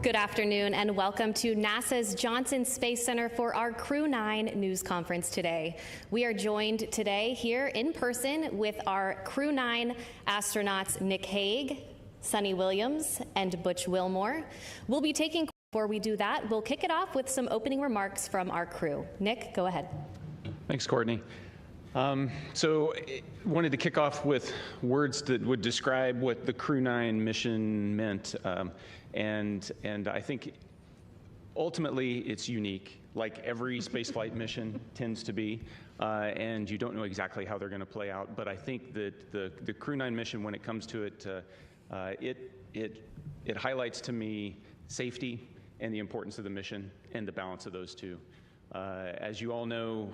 Good afternoon and welcome to NASA's Johnson Space Center for our Crew 9 news conference today. We are joined today here in person with our Crew 9 astronauts Nick Hague, Suni Williams, and Butch Wilmore. We'll be taking, before we do that, we'll kick it off with some opening remarks from our crew. Nick, go ahead. Thanks, Courtney. So wanted to kick off with words that would describe what the Crew 9 mission meant. And I think ultimately it's unique, like every spaceflight mission tends to be, and you don't know exactly how they're going to play out. But I think that the Crew 9 mission, when it comes to it, it highlights to me safety and the importance of the mission and the balance of those two. As you all know,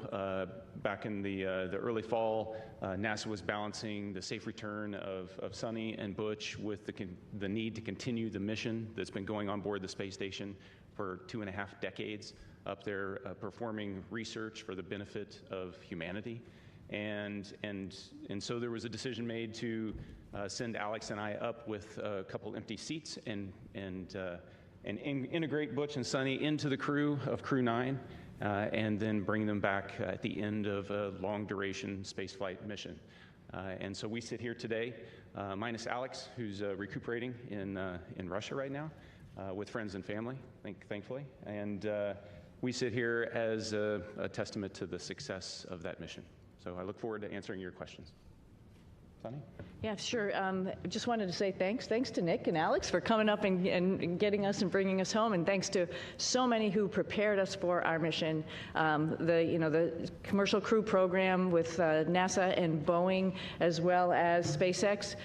back in the early fall, NASA was balancing the safe return of Suni and Butch with the need to continue the mission that's been going on board the space station for 2.5 decades up there, performing research for the benefit of humanity. And so there was a decision made to send Alex and I up with a couple empty seats and integrate Butch and Suni into the crew of Crew 9. And then bring them back at the end of a long-duration spaceflight mission. And so we sit here today, minus Alex, who's recuperating in Russia right now with friends and family, thankfully. And we sit here as a testament to the success of that mission. So I look forward to answering your questions. Suni? Yeah, sure. Just wanted to say thanks to Nick and Alex for coming up and getting us and bringing us home, and thanks to so many who prepared us for our mission. The commercial crew program with NASA and Boeing, as well as SpaceX,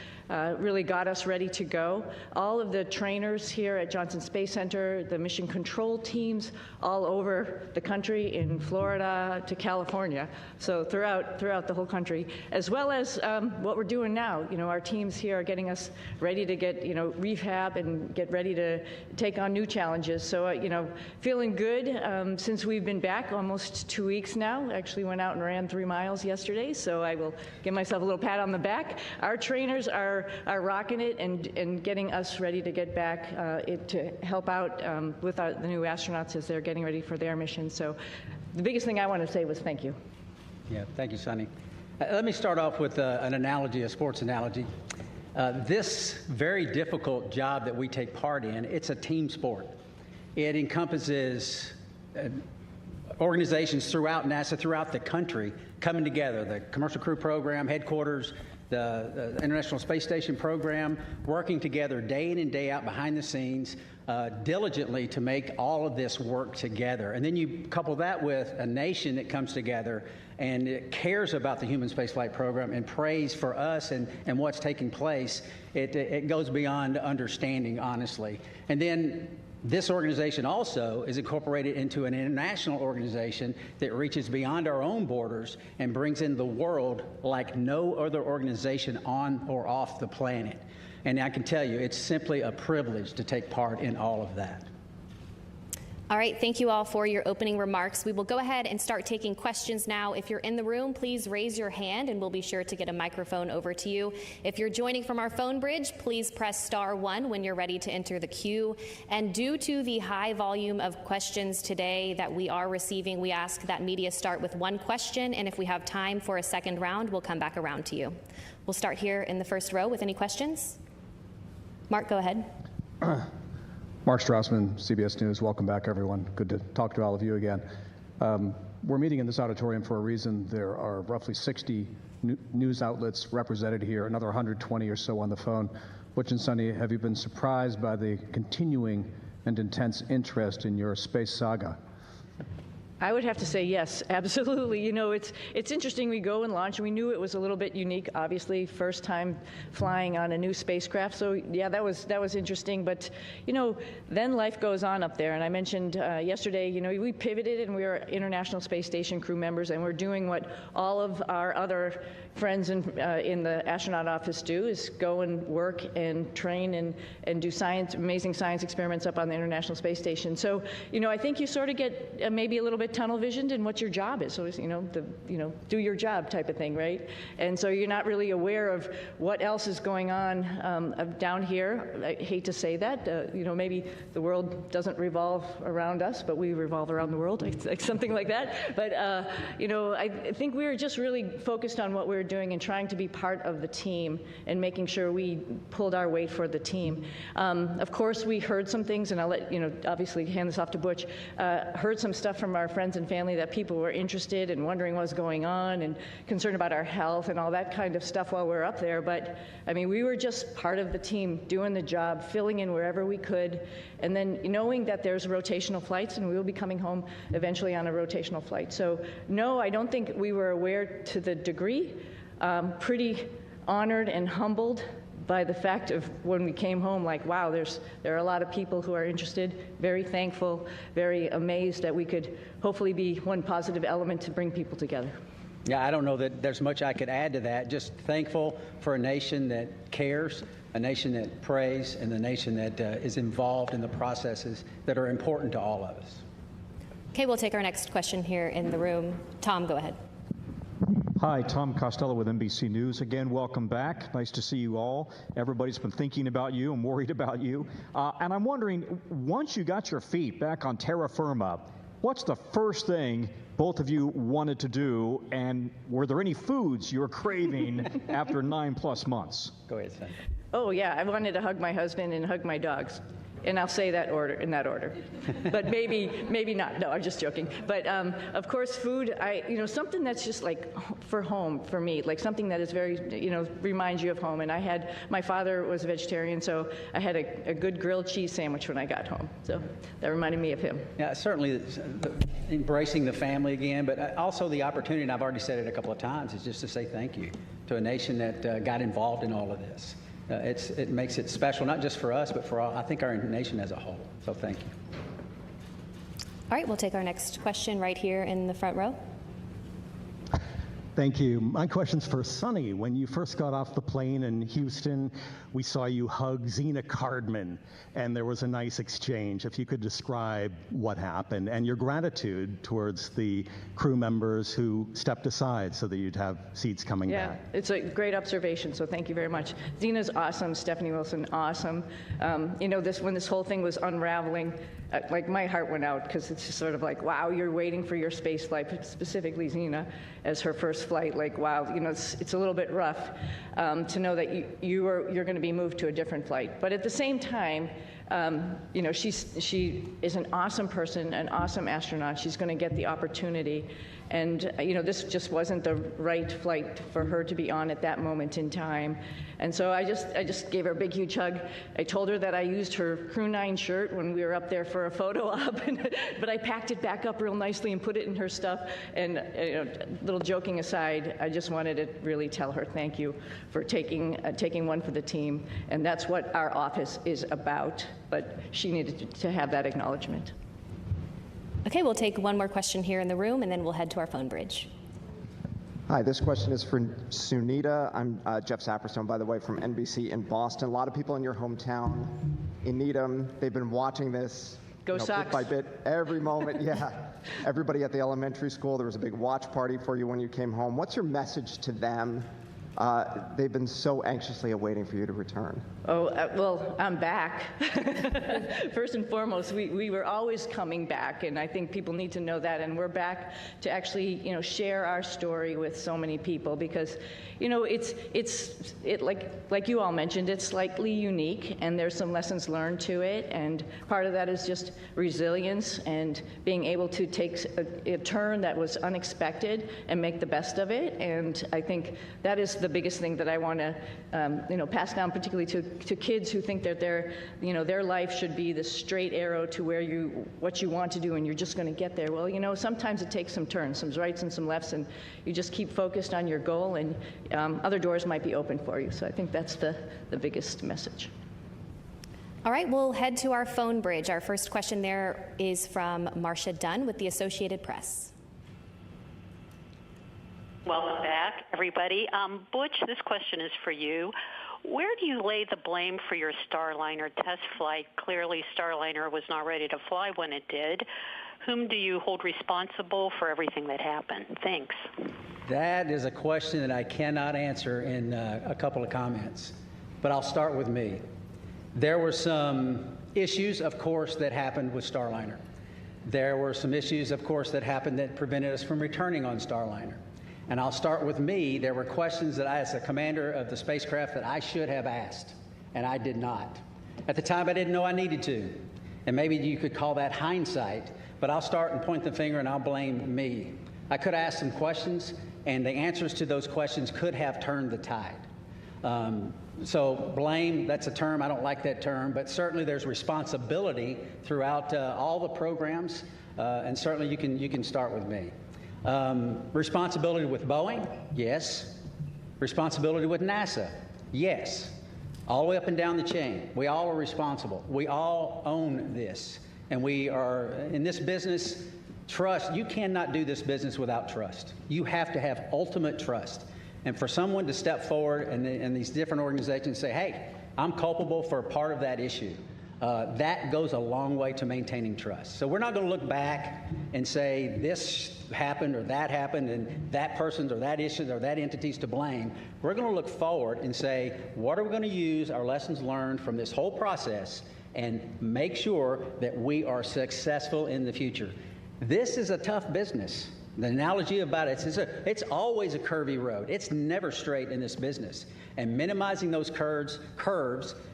really got us ready to go. All of the trainers here at Johnson Space Center, the mission control teams all over the country, in Florida to California, so throughout the whole country, as well as what we're doing now. Our teams here are getting us ready to get, rehab and get ready to take on new challenges. So, feeling good since we've been back almost 2 weeks now. Actually went out and ran 3 miles yesterday, so I will give myself a little pat on the back. Our trainers are rocking it and getting us ready to get back to help out with the new astronauts as they're getting ready for their mission. So the biggest thing I want to say was thank you. Yeah, thank you, Suni. Let me start off with an analogy, a sports analogy. This very difficult job that we take part in, it's a team sport. It encompasses organizations throughout NASA, throughout the country, coming together, the Commercial Crew Program, headquarters, the International Space Station program, working together day in and day out behind the scenes, diligently to make all of this work together. And then you couple that with a nation that comes together and it cares about the human spaceflight program and prays for us and what's taking place. It goes beyond understanding, honestly. And then this organization also is incorporated into an international organization that reaches beyond our own borders and brings in the world like no other organization on or off the planet. And I can tell you, it's simply a privilege to take part in all of that. All right, thank you all for your opening remarks. We will go ahead and start taking questions now. If you're in the room, please raise your hand and we'll be sure to get a microphone over to you. If you're joining from our phone bridge, please press *1 when you're ready to enter the queue. And due to the high volume of questions today that we are receiving, we ask that media start with 1 question, and if we have time for a second round, we'll come back around to you. We'll start here in the first row with any questions. Mark, go ahead. Mark Strassman, CBS News. Welcome back, everyone. Good to talk to all of you again. we're meeting in this auditorium for a reason. There are roughly 60 news outlets represented here, another 120 or so on the phone. Butch and Sunny, have you been surprised by the continuing and intense interest in your space saga? I would have to say yes, absolutely. You know, it's interesting. We go and launch, and we knew it was a little bit unique. Obviously, first time flying on a new spacecraft. So yeah, that was interesting. But you know, then life goes on up there. And I mentioned yesterday, you know, we pivoted and we were International Space Station crew members, and we're doing what all of our other friends in the astronaut office do: is go and work and train and do amazing science experiments up on the International Space Station. So you know, I think you sort of get maybe a little bit tunnel visioned in what your job is. So it's, you know, do your job type of thing, right? And so you're not really aware of what else is going on down here. I hate to say that. You know, maybe the world doesn't revolve around us, but we revolve around the world, like something like that. But you know, I think we were just really focused on what we were doing and trying to be part of the team and making sure we pulled our weight for the team. Of course, we heard some things, and I'll let you know, obviously hand this off to Butch. Heard some stuff from our friends and family that people were interested and wondering what was going on and concerned about our health and all that kind of stuff while we were up there. But I mean, we were just part of the team doing the job, filling in wherever we could, and then knowing that there's rotational flights and we will be coming home eventually on a rotational flight. So no, I don't think we were aware to the degree. Pretty honored and humbled by the fact of when we came home, like, wow, there are a lot of people who are interested, very thankful, very amazed that we could hopefully be one positive element to bring people together. Yeah, I don't know that there's much I could add to that. Just thankful for a nation that cares, a nation that prays, and a nation that is involved in the processes that are important to all of us. Okay, we'll take our next question here in the room. Tom, go ahead. Hi, Tom Costello with NBC News. Again, welcome back. Nice to see you all. Everybody's been thinking about you and worried about you. And I'm wondering, once you got your feet back on terra firma, what's the first thing both of you wanted to do? And were there any foods you were craving after 9+ months? Go ahead, Sam. Oh, yeah, I wanted to hug my husband and hug my dogs. And I'll say that in that order. But maybe not. No, I'm just joking. But of course, food, something that's just like for home for me, like something that is very, reminds you of home. And my father was a vegetarian, so I had a good grilled cheese sandwich when I got home. So that reminded me of him. Yeah, certainly embracing the family again, but also the opportunity, and I've already said it a couple of times, is just to say thank you to a nation that got involved in all of this. It makes it special, not just for us, but for all, I think, our nation as a whole. So thank you. All right, we'll take our next question right here in the front row. Thank you. My question's for Sunny. When you first got off the plane in Houston, we saw you hug Zena Cardman, and there was a nice exchange. If you could describe what happened and your gratitude towards the crew members who stepped aside so that you'd have seats coming back. Yeah, it's a great observation, so thank you very much. Zena's awesome, Stephanie Wilson, awesome. When this whole thing was unraveling, like my heart went out, because it's just sort of like, wow, you're waiting for your space flight, specifically Zena, as her first flight. Like, wow, it's a little bit rough to know that you're going to be moved to a different flight. But at the same time, she is an awesome person, an awesome astronaut. She's going to get the opportunity. And, this just wasn't the right flight for her to be on at that moment in time. And so I just gave her a big, huge hug. I told her that I used her Crew 9 shirt when we were up there for a photo op, but I packed it back up real nicely and put it in her stuff. And, little joking aside, I just wanted to really tell her thank you for taking one for the team. And that's what our office is about. But she needed to have that acknowledgement. Okay, we'll take one more question here in the room, and then we'll head to our phone bridge. Hi, this question is for Sunita. I'm Jeff Saperstone, by the way, from NBC in Boston. A lot of people in your hometown in Needham, they've been watching this bit by bit, every moment. Yeah, everybody at the elementary school, there was a big watch party for you when you came home. What's your message to them They've been so anxiously awaiting for you to return. Oh, well, I'm back. First and foremost, we were always coming back, and I think people need to know that, and we're back to actually, share our story with so many people, because, like you all mentioned, it's slightly unique, and there's some lessons learned to it, and part of that is just resilience and being able to take a turn that was unexpected and make the best of it, and I think that is the biggest thing that I want to, pass down, particularly to kids who think that their life should be the straight arrow to what you want to do, and you're just going to get there. Well, sometimes it takes some turns, some rights and some lefts, and you just keep focused on your goal, and other doors might be open for you. So I think that's the biggest message. All right, we'll head to our phone bridge. Our first question there is from Marcia Dunn with the Associated Press. Welcome back, everybody. Butch, this question is for you. Where do you lay the blame for your Starliner test flight? Clearly, Starliner was not ready to fly when it did. Whom do you hold responsible for everything that happened? Thanks. That is a question that I cannot answer in a couple of comments, but I'll start with me. There were some issues, of course, that happened with Starliner. There were some issues, of course, that happened that prevented us from returning on Starliner. And I'll start with me. There were questions that I, as the commander of the spacecraft, that I should have asked, and I did not. At the time, I didn't know I needed to. And maybe you could call that hindsight, but I'll start and point the finger and I'll blame me. I could ask some questions, and the answers to those questions could have turned the tide. So blame, that's a term, I don't like that term, but certainly there's responsibility throughout all the programs, and certainly you can start with me. Responsibility with Boeing? Yes. Responsibility with NASA? Yes. All the way up and down the chain. We all are responsible. We all own this. And we are, in this business, trust. You cannot do this business without trust. You have to have ultimate trust. And for someone to step forward and these different organizations say, hey, I'm culpable for a part of that issue, that goes a long way to maintaining trust. So we're not going to look back and say this happened or that happened and that person's or that issue or that entity's to blame. We're going to look forward and say, what are we going to use our lessons learned from this whole process and make sure that we are successful in the future. This is a tough business. The analogy about it is it's always a curvy road. It's never straight in this business. And minimizing those curves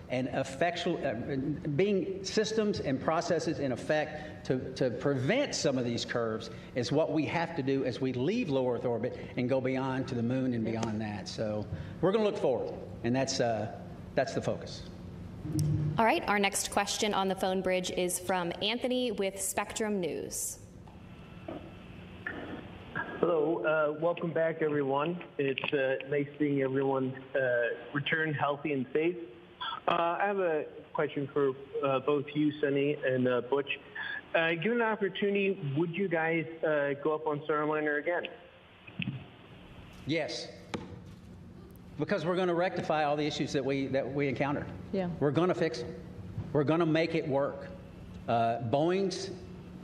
and being systems and processes in effect to prevent some of these curves is what we have to do as we leave low Earth orbit and go beyond to the moon and beyond that. So we're going to look forward, and that's the focus. All right, our next question on the phone bridge is from Anthony with Spectrum News. Hello, welcome back, everyone. It's nice seeing everyone return healthy and safe. I have a question for both you, Sunny, and Butch. Given the opportunity, would you guys go up on Starliner again? Yes, because we're going to rectify all the issues that we encountered. Yeah. We're going to fix them. We're going to make it work. Boeing's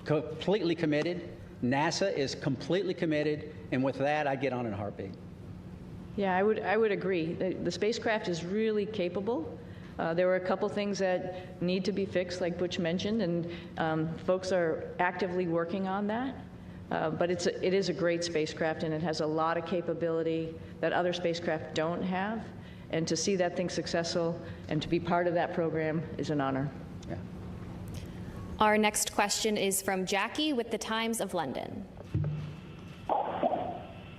completely committed. NASA is completely committed, and with that, I get on in a heartbeat. Yeah, I would agree. The spacecraft is really capable. There were a couple things that need to be fixed, like Butch mentioned, and folks are actively working on that. But it is a great spacecraft, and it has a lot of capability that other spacecraft don't have. And to see that thing successful and to be part of that program is an honor. Yeah. Our next question is from Jackie with the Times of London.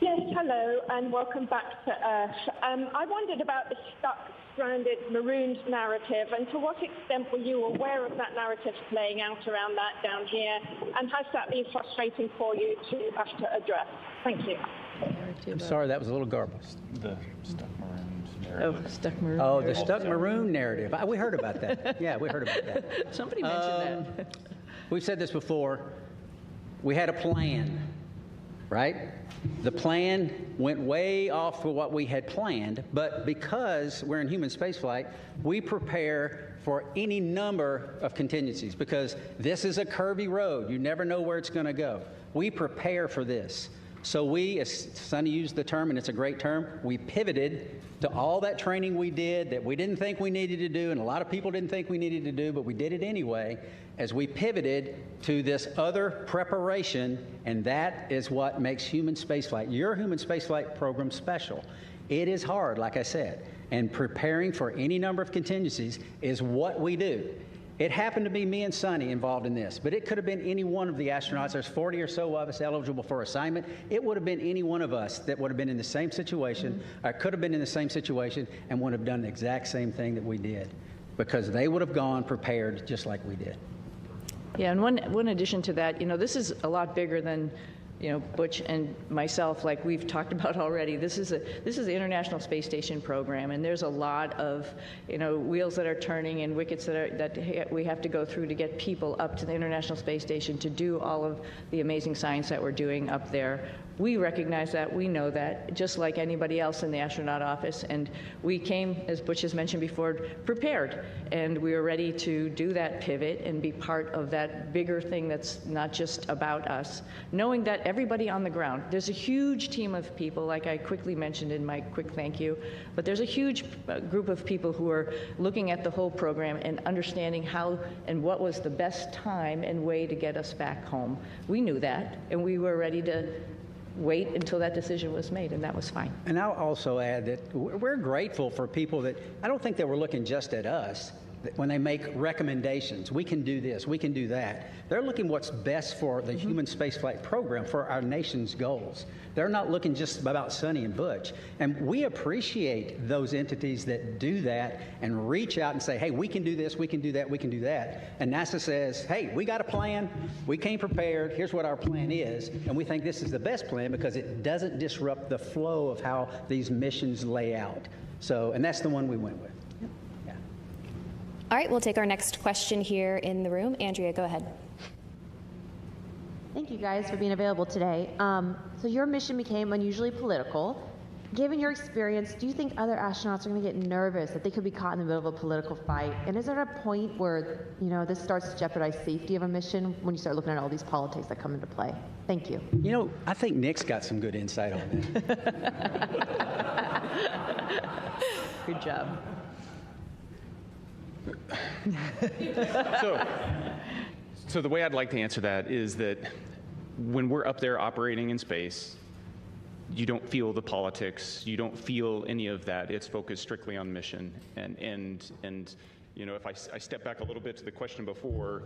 Yes, hello, and welcome back to Earth. I wondered about the stuck, stranded, marooned narrative, and to what extent were you aware of that narrative playing out around that down here, and has that been frustrating for you to have to address? Thank you. I'm sorry, that was a little garbled. The stuck maroons narrative. Oh, stuck maroon. Oh, the stuck maroon narrative. We heard about that. Yeah, we heard about that. Somebody mentioned that. We've said this before. We had a plan, right? The plan went way off for what we had planned, but because we're in human spaceflight, we prepare for any number of contingencies because this is a curvy road. You never know where it's going to go. We prepare for this. So we, as Sunny used the term, and it's a great term, we pivoted to all that training we did that we didn't think we needed to do, and a lot of people didn't think we needed to do, but we did it anyway, as we pivoted to this other preparation, and that is what makes human spaceflight, your human spaceflight program, special. It is hard, like I said, and preparing for any number of contingencies is what we do. It happened to be me and Sunny involved in this, but it could have been any one of the astronauts. There's 40 or so of us eligible for assignment. It would have been any one of us that would have been in the same situation, or could have been in the same situation, and would have done the exact same thing that we did, because they would have gone prepared just like we did. Yeah, and one addition to that, this is a lot bigger than Butch and myself, like we've talked about already. This is the International Space Station program, and there's a lot of wheels that are turning and wickets that we have to go through to get people up to the International Space Station to do all of the amazing science that we're doing up there. We recognize that, we know that, just like anybody else in the astronaut office, and we came, as Butch has mentioned before, prepared, and we were ready to do that pivot and be part of that bigger thing that's not just about us, knowing that everybody on the ground, there's a huge team of people, like I quickly mentioned in my quick thank you, but there's a huge group of people who are looking at the whole program and understanding how and what was the best time and way to get us back home. We knew that, and we were ready to wait until that decision was made, and that was fine. And I'll also add that we're grateful for people that, I don't think they were looking just at us, when they make recommendations. We can do this, we can do that. They're looking what's best for the human spaceflight program, for our nation's goals. They're not looking just about Sunny and Butch. And we appreciate those entities that do that and reach out and say, hey, we can do this, we can do that, we can do that. And NASA says, hey, we got a plan, we came prepared, here's what our plan is, and we think this is the best plan because it doesn't disrupt the flow of how these missions lay out. So, and that's the one we went with. All right, we'll take our next question here in the room. Andrea, go ahead. Thank you guys for being available today. So your mission became unusually political. Given your experience, do you think other astronauts are going to get nervous that they could be caught in the middle of a political fight? And is there a point where, this starts to jeopardize safety of a mission when you start looking at all these politics that come into play? Thank you. I think Nick's got some good insight on that. Good job. So the way I'd like to answer that is that when we're up there operating in space, you don't feel the politics, you don't feel any of that. It's focused strictly on mission. And if I step back a little bit to the question before,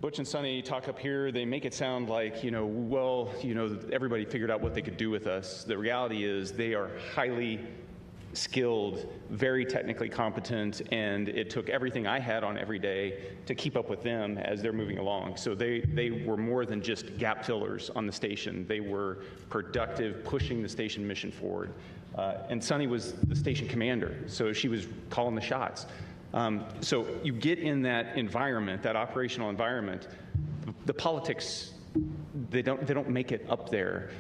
Butch and Sunny talk up here, they make it sound like, everybody figured out what they could do with us. The reality is they are highly skilled, very technically competent, and it took everything I had on every day to keep up with them as they're moving along. So they were more than just gap fillers on the station. They were productive, pushing the station mission forward. And Sunny was the station commander, so she was calling the shots. So you get in that environment, that operational environment, the politics, they don't make it up there.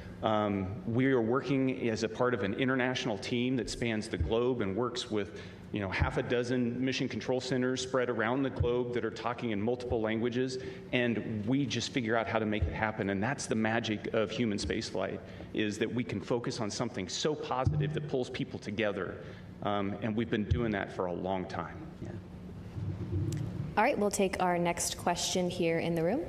We are working as a part of an international team that spans the globe and works with half a dozen mission control centers spread around the globe that are talking in multiple languages, and we just figure out how to make it happen. And that's the magic of human spaceflight, is that we can focus on something so positive that pulls people together, and we've been doing that for a long time. Yeah. All right, we'll take our next question here in the room.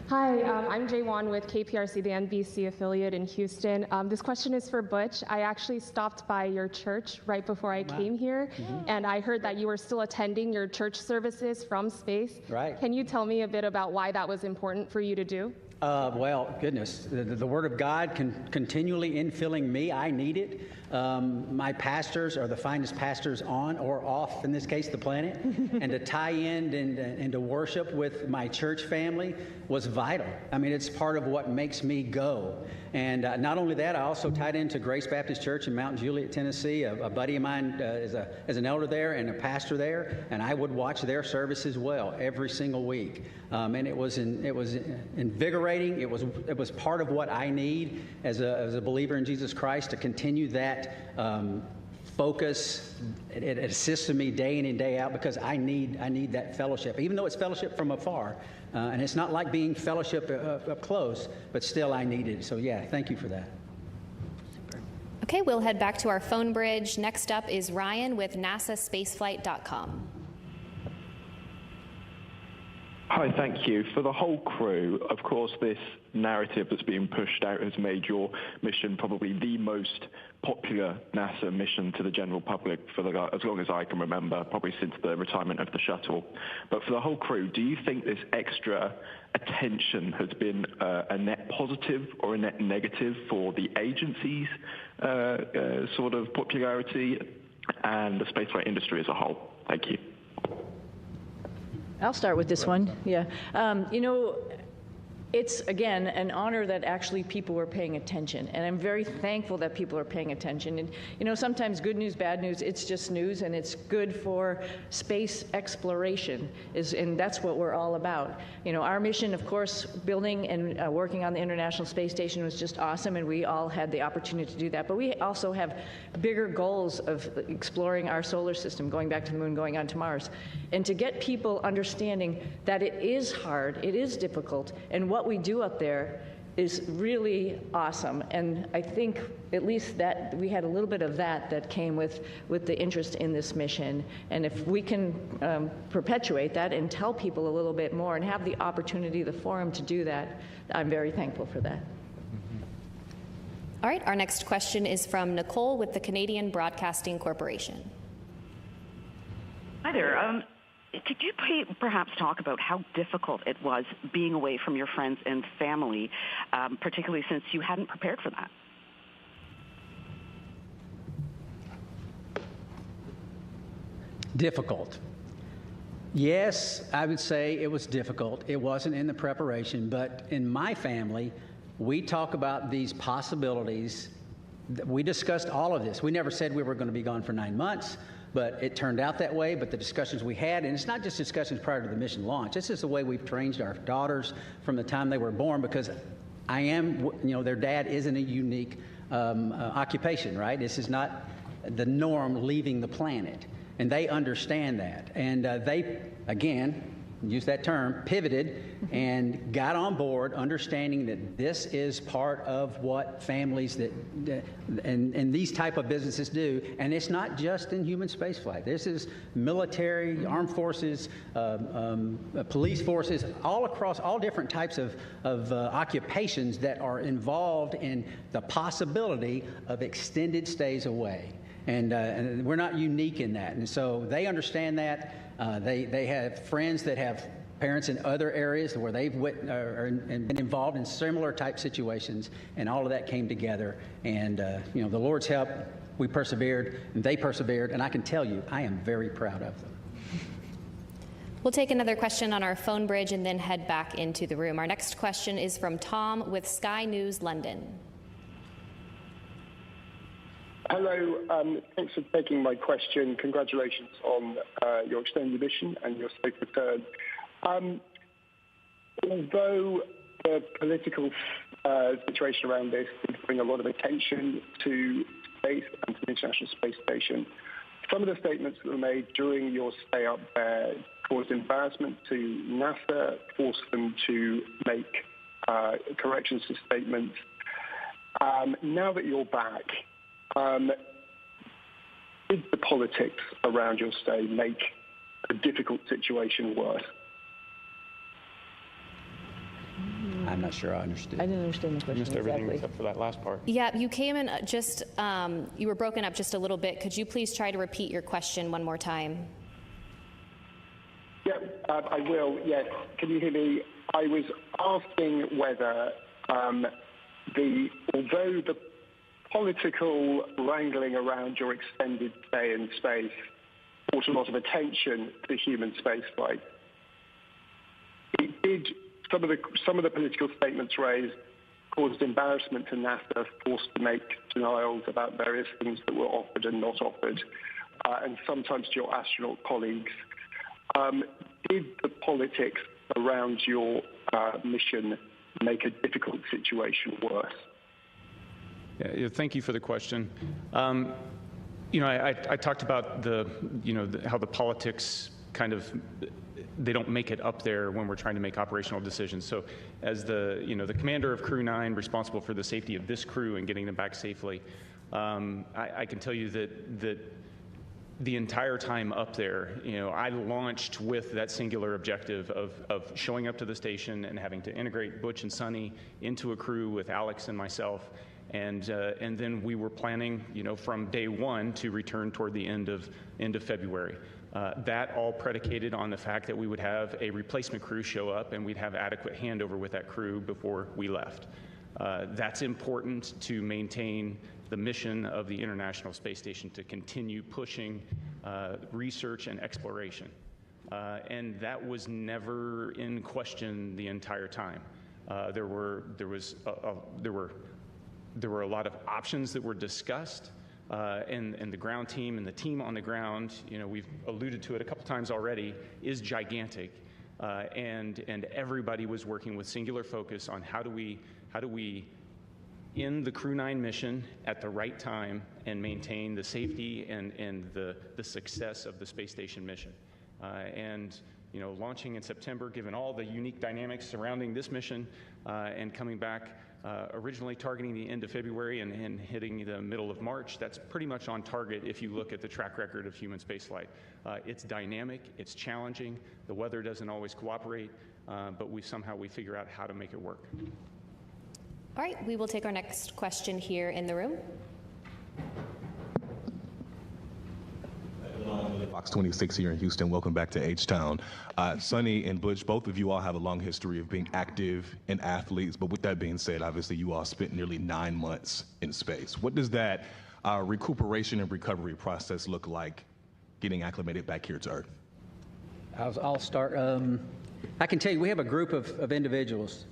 Hi, I'm Jay Wan with KPRC, the NBC affiliate in Houston. This question is for Butch. I actually stopped by your church right before I came here, and I heard that you were still attending your church services from space. Right. Can you tell me a bit about why that was important for you to do? Well, goodness, the Word of God continually infilling me. I need it. My pastors are the finest pastors on or off, in this case, the planet. And to tie in and to worship with my church family was vital. I mean, it's part of what makes me go. And not only that, I also tied into Grace Baptist Church in Mount Juliet, Tennessee. A buddy of mine is an elder there and a pastor there, and I would watch their service as well every single week. And it was invigorating. It was part of what I need as a believer in Jesus Christ to continue that focus. It assists me day in and day out because I need that fellowship, even though it's fellowship from afar. And it's not like being fellowship up close, but still I need it. So yeah, thank you for that. Okay, we'll head back to our phone bridge. Next up is Ryan with NASAspaceflight.com. Hi, thank you. For the whole crew, of course, this narrative that's being pushed out has made your mission probably the most popular NASA mission to the general public for as long as I can remember, probably since the retirement of the shuttle. But for the whole crew, do you think this extra attention has been a net positive or a net negative for the agency's sort of popularity and the spaceflight industry as a whole? Thank you. I'll start with this one. Yeah. You know, it's, again, an honor that actually people were paying attention. And I'm very thankful that people are paying attention. And, you know, sometimes good news, bad news, it's just news, and it's good for space exploration, and that's what we're all about. You know, our mission, of course, building and working on the International Space Station was just awesome, and we all had the opportunity to do that. But we also have bigger goals of exploring our solar system, going back to the moon, going on to Mars. And to get people understanding that it is hard, it is difficult, and what we do up there is really awesome. And I think at least that we had a little bit of that came with the interest in this mission. And if we can perpetuate that and tell people a little bit more and have the opportunity, the forum to do that, I'm very thankful for that. All right, our next question is from Nicole with the Canadian Broadcasting Corporation. Hi there. Could you perhaps talk about how difficult it was being away from your friends and family, particularly since you hadn't prepared for that? Difficult. Yes, I would say it was difficult. It wasn't in the preparation, but in my family, we talk about these possibilities. We discussed all of this. We never said we were going to be gone for 9 months. But it turned out that way. But the discussions we had, and it's not just discussions prior to the mission launch, this is the way we've trained our daughters from the time they were born, because their dad isn't a unique occupation, right? This is not the norm leaving the planet. And they understand that. And they, again, use that term, pivoted and got on board, understanding that this is part of what families and these type of businesses do. And it's not just in human spaceflight. This is military, armed forces, police forces, all across all different types of occupations that are involved in the possibility of extended stays away. And we're not unique in that. And so they understand that. They have friends that have parents in other areas where they've been involved in similar type situations, and all of that came together. And the Lord's help, we persevered, and they persevered, and I can tell you, I am very proud of them. We'll take another question on our phone bridge and then head back into the room. Our next question is from Tom with Sky News London. Hello, thanks for taking my question. Congratulations on your extended mission and your safe return. Although the political situation around this did bring a lot of attention to space and to the International Space Station, some of the statements that were made during your stay up there caused embarrassment to NASA, forced them to make corrections to statements. Now that you're back, did the politics around your stay make a difficult situation worse? I'm not sure I understood. I didn't understand the question. You missed everything exactly. except for that last part. Yeah, you came in just, you were broken up just a little bit. Could you please try to repeat your question one more time? Yeah, I will. Yes. Can you hear me? I was asking whether although the political wrangling around your extended stay in space brought a lot of attention to human spaceflight, it did. Some of the political statements raised caused embarrassment to NASA, forced to make denials about various things that were offered and not offered, and sometimes to your astronaut colleagues. Did the politics around your mission make a difficult situation worse? Yeah, thank you for the question. I talked about how the politics kind of, they don't make it up there when we're trying to make operational decisions. So as the commander of Crew 9, responsible for the safety of this crew and getting them back safely, I can tell you that the entire time up there, I launched with that singular objective of showing up to the station and having to integrate Butch and Sunny into a crew with Alex and myself. And then we were planning, from day one to return toward the end of February. That all predicated on the fact that we would have a replacement crew show up and we'd have adequate handover with that crew before we left. That's important to maintain the mission of the International Space Station, to continue pushing research and exploration. And that was never in question the entire time. There were a lot of options that were discussed, and the ground team and the team on the ground, we've alluded to it a couple times already, is gigantic, and everybody was working with singular focus on how do we end the Crew 9 mission at the right time and maintain the safety and the success of the space station mission. And launching in September, given all the unique dynamics surrounding this mission, and coming back originally targeting the end of February and hitting the middle of March, that's pretty much on target if you look at the track record of human spaceflight. It's dynamic, it's challenging, the weather doesn't always cooperate, but we figure out how to make it work. All right, we will take our next question here in the room. Fox 26 here in Houston. Welcome back to H-Town. Sunny and Butch, both of you all have a long history of being active and athletes, but with that being said, obviously you all spent nearly 9 months in space. What does that recuperation and recovery process look like getting acclimated back here to Earth? I'll start. I can tell you we have a group of individuals,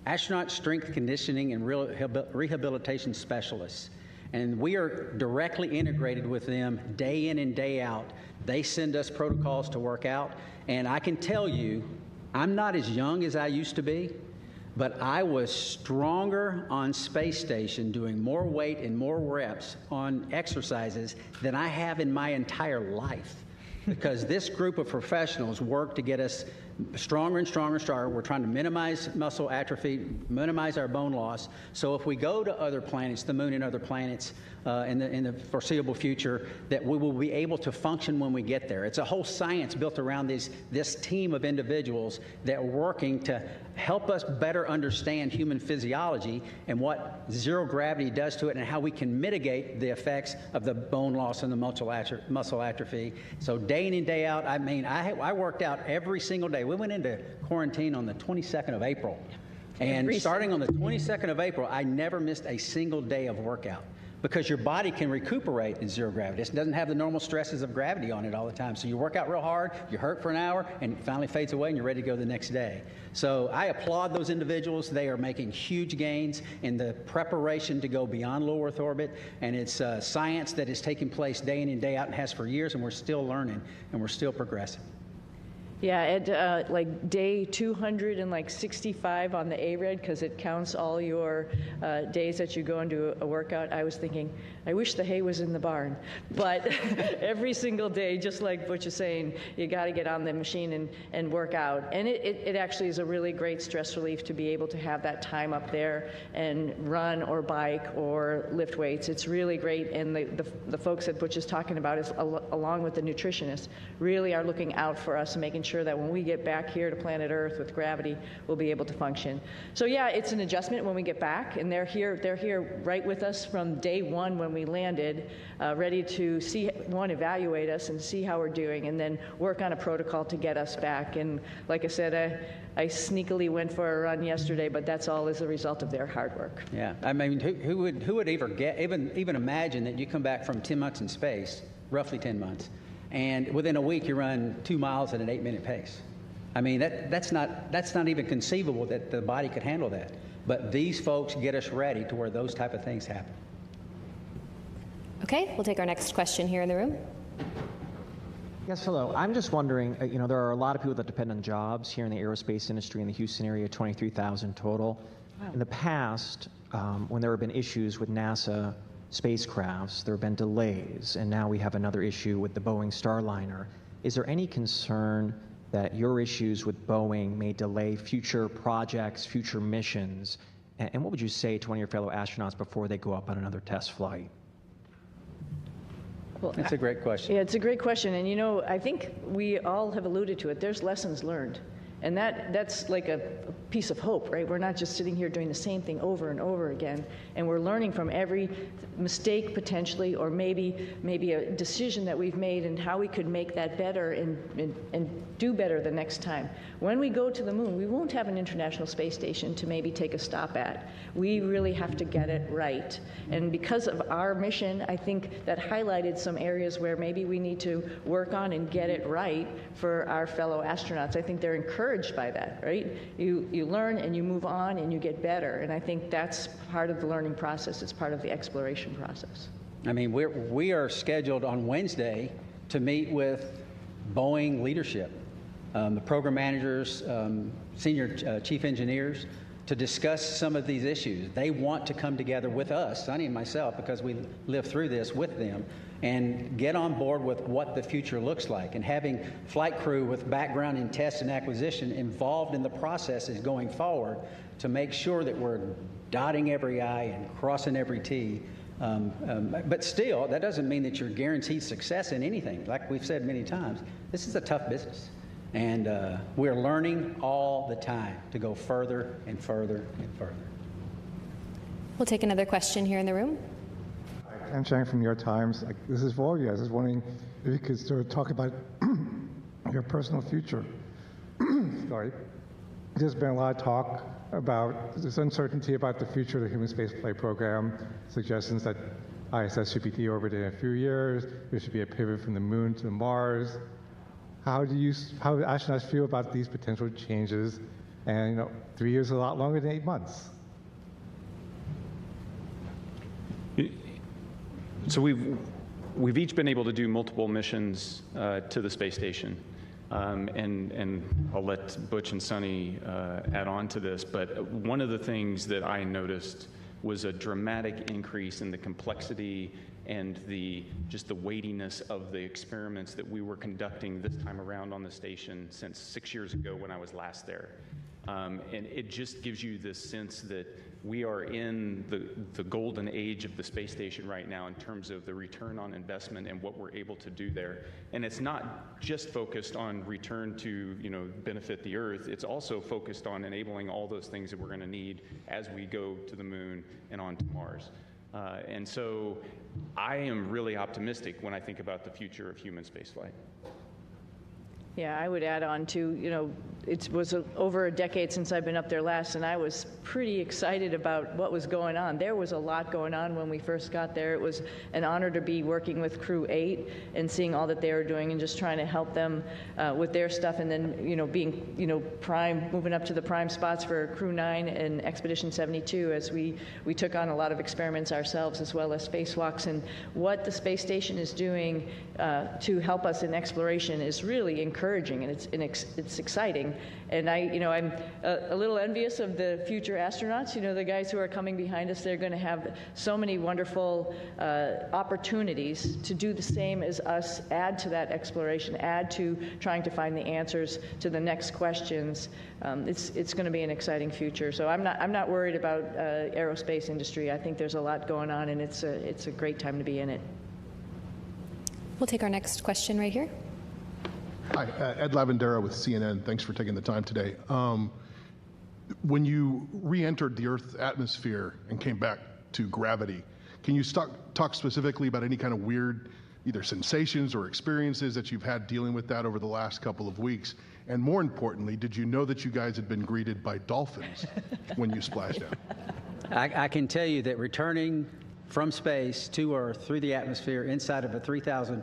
astronaut strength conditioning and rehabilitation specialists. And we are directly integrated with them day in and day out. They send us protocols to work out. And I can tell you, I'm not as young as I used to be, but I was stronger on space station doing more weight and more reps on exercises than I have in my entire life. Because this group of professionals work to get us stronger and stronger and stronger. We're trying to minimize muscle atrophy, minimize our bone loss. So if we go to other planets, the moon and other planets in the foreseeable future, that we will be able to function when we get there. It's a whole science built around this team of individuals that are working to help us better understand human physiology and what zero gravity does to it and how we can mitigate the effects of the bone loss and the muscle atrophy. So day in and day out, I worked out every single day. We went into quarantine on the 22nd of April. And starting on the 22nd of April, I never missed a single day of workout because your body can recuperate in zero gravity. It doesn't have the normal stresses of gravity on it all the time. So you work out real hard, you hurt for an hour, and it finally fades away and you're ready to go the next day. So I applaud those individuals. They are making huge gains in the preparation to go beyond low Earth orbit. And it's science that is taking place day in and day out and has for years, and we're still learning and we're still progressing. Yeah, at like day 265 on the ARED, because it counts all your days that you go into a workout, I was thinking, I wish the hay was in the barn. But every single day, just like Butch is saying, you got to get on the machine and work out. And it actually is a really great stress relief to be able to have that time up there and run or bike or lift weights. It's really great. And the folks that Butch is talking about, is along with the nutritionists, really are looking out for us and making sure that when we get back here to planet Earth with gravity, we'll be able to function. So yeah, it's an adjustment when we get back, and they're here right with us from day one when we landed, ready to evaluate us and see how we're doing, and then work on a protocol to get us back. And like I said, I sneakily went for a run yesterday, but that's all as a result of their hard work. Yeah, I mean, who would even imagine that you come back from 10 months in space, roughly 10 months, and within a week you run 2 miles at an 8-minute pace? I mean, that's not even conceivable that the body could handle that. But these folks get us ready to where those type of things happen. Okay, we'll take our next question here in the room. Yes, hello. I'm just wondering, there are a lot of people that depend on jobs here in the aerospace industry in the Houston area, 23,000 total. Wow. In the past, when there have been issues with NASA spacecrafts. There have been delays, and now we have another issue with the Boeing Starliner. Is there any concern that your issues with Boeing may delay future projects, future missions? And what would you say to one of your fellow astronauts before they go up on another test flight? Well, that's a great question. Yeah, it's a great question. And, you know, I think we all have alluded to it. There's lessons learned. And that's like a piece of hope, right? We're not just sitting here doing the same thing over and over again, and we're learning from every mistake potentially, or maybe a decision that we've made and how we could make that better and do better the next time. When we go to the moon, we won't have an International Space Station to maybe take a stop at. We really have to get it right. And because of our mission, I think that highlighted some areas where maybe we need to work on and get it right for our fellow astronauts. I think they're encouraged by that, right? You learn and you move on and you get better. And I think that's part of the learning process. It's part of the exploration process. I mean, we are scheduled on Wednesday to meet with Boeing leadership, the program managers, senior chief engineers, to discuss some of these issues. They want to come together with us, Sunny and myself, because we lived through this with them, and get on board with what the future looks like. And having flight crew with background in test and acquisition involved in the processes going forward to make sure that we're dotting every I and crossing every T. But still, that doesn't mean that you're guaranteed success in anything. Like we've said many times, this is a tough business. And we're learning all the time to go further and further and further. We'll take another question here in the room. I'm Chang from New York Times. This is for all you guys. I was wondering if you could sort of talk about your personal future. Sorry. There's been a lot of talk about this uncertainty about the future of the human spaceflight program, suggestions that ISS should be deorbited in a few years, there should be a pivot from the moon to Mars. How do astronauts feel about these potential changes? And, you know, 3 years is a lot longer than 8 months. So we've each been able to do multiple missions to the space station. And I'll let Butch and Sunny add on to this, but one of the things that I noticed was a dramatic increase in the complexity and just the weightiness of the experiments that we were conducting this time around on the station since 6 years ago when I was last there. And it just gives you this sense that we are in the golden age of the space station right now in terms of the return on investment and what we're able to do there. And it's not just focused on return to, you know, benefit the Earth. It's also focused on enabling all those things that we're going to need as we go to the moon and on to Mars. And so I am really optimistic when I think about the future of human spaceflight. Yeah, I would add on to, you know, it was over a decade since I've been up there last, and I was pretty excited about what was going on. There was a lot going on when we first got there. It was an honor to be working with Crew 8 and seeing all that they were doing and just trying to help them with their stuff, and then, you know, being, you know, moving up to the prime spots for Crew 9 and Expedition 72 as we took on a lot of experiments ourselves as well as spacewalks. And what the space station is doing to help us in exploration is really encouraging, and it's exciting. And I'm a little envious of the future astronauts. You know, the guys who are coming behind us, they're going to have so many wonderful opportunities to do the same as us, add to that exploration, add to trying to find the answers to the next questions. It's going to be an exciting future. So I'm not worried about aerospace industry. I think there's a lot going on, and it's a great time to be in it. We'll take our next question right here. Hi, Ed Lavandera with CNN. Thanks for taking the time today. When you re-entered the Earth's atmosphere and came back to gravity, can you talk specifically about any kind of weird either sensations or experiences that you've had dealing with that over the last couple of weeks? And more importantly, did you know that you guys had been greeted by dolphins when you splashed out? I can tell you that returning from space to Earth through the atmosphere inside of a 3,000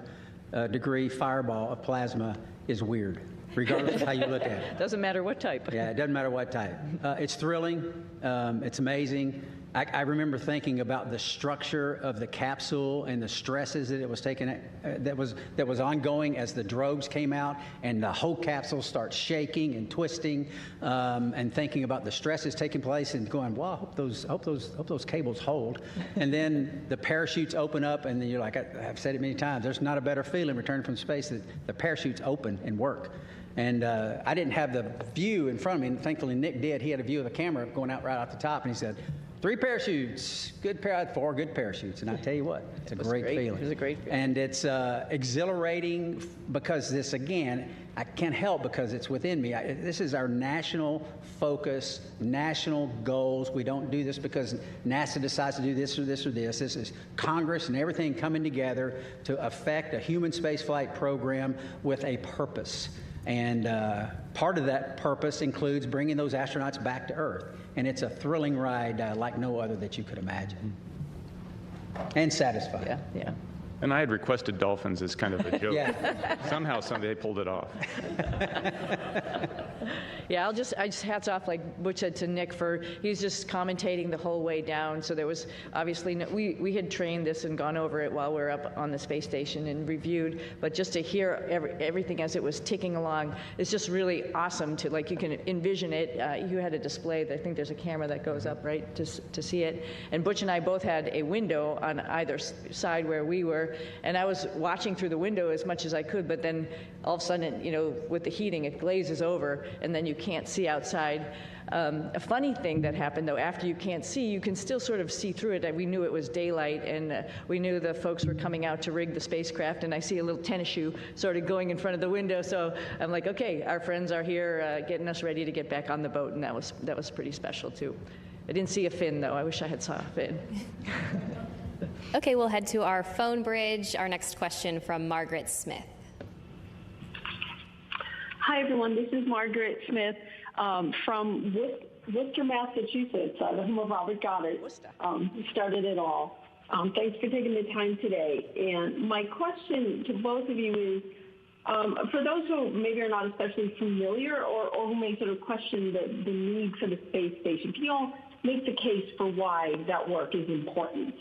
degree fireball of plasma is weird, regardless of how you look at it. Doesn't matter what type. Yeah, it doesn't matter what type. It's thrilling. It's amazing. I remember thinking about the structure of the capsule and the stresses that it was taking, that was ongoing as the drogues came out, and the whole capsule starts shaking and twisting, and thinking about the stresses taking place, and going, "Wow, I hope those cables hold." And then the parachutes open up, and then you're like, I've said it many times, there's not a better feeling returning from space that the parachutes open and work. And I didn't have the view in front of me, and thankfully Nick did. He had a view of the camera going out right off the top, and he said, 3 parachutes, I had 4 good parachutes, and I tell you what, it's a great feeling. It was a great feeling. And it's exhilarating because this, again, I can't help because it's within me. This is our national focus, national goals. We don't do this because NASA decides to do this or this or this. This is Congress and everything coming together to affect a human spaceflight program with a purpose. And part of that purpose includes bringing those astronauts back to Earth. And it's a thrilling ride like no other that you could imagine. And satisfying. Yeah, yeah. And I had requested dolphins as kind of a joke. Yeah. Somehow they pulled it off. Yeah, I just hats off, like Butch said, to Nick for, he's just commentating the whole way down. So there was obviously, we had trained this and gone over it while we were up on the space station and reviewed, but just to hear everything as it was ticking along, it's just really awesome to, like, you can envision it. You had a display, I think there's a camera that goes up, right, to see it. And Butch and I both had a window on either side where we were, and I was watching through the window as much as I could, but then all of a sudden, you know, with the heating, it glazes over, and then you can't see outside. A funny thing that happened, though, after you can't see, you can still sort of see through it. We knew it was daylight, and we knew the folks were coming out to rig the spacecraft, and I see a little tennis shoe sort of going in front of the window, so I'm like, okay, our friends are here getting us ready to get back on the boat, and that was pretty special, too. I didn't see a fin, though. I wish I had saw a fin. Okay, we'll head to our phone bridge. Our next question from Margaret Smith. Hi, everyone. This is Margaret Smith from Worcester, Massachusetts, the home of Robert Goddard, who started it all. Thanks for taking the time today. And my question to both of you is, for those who maybe are not especially familiar or who may sort of question the need for the space station, can you all make the case for why that work is important?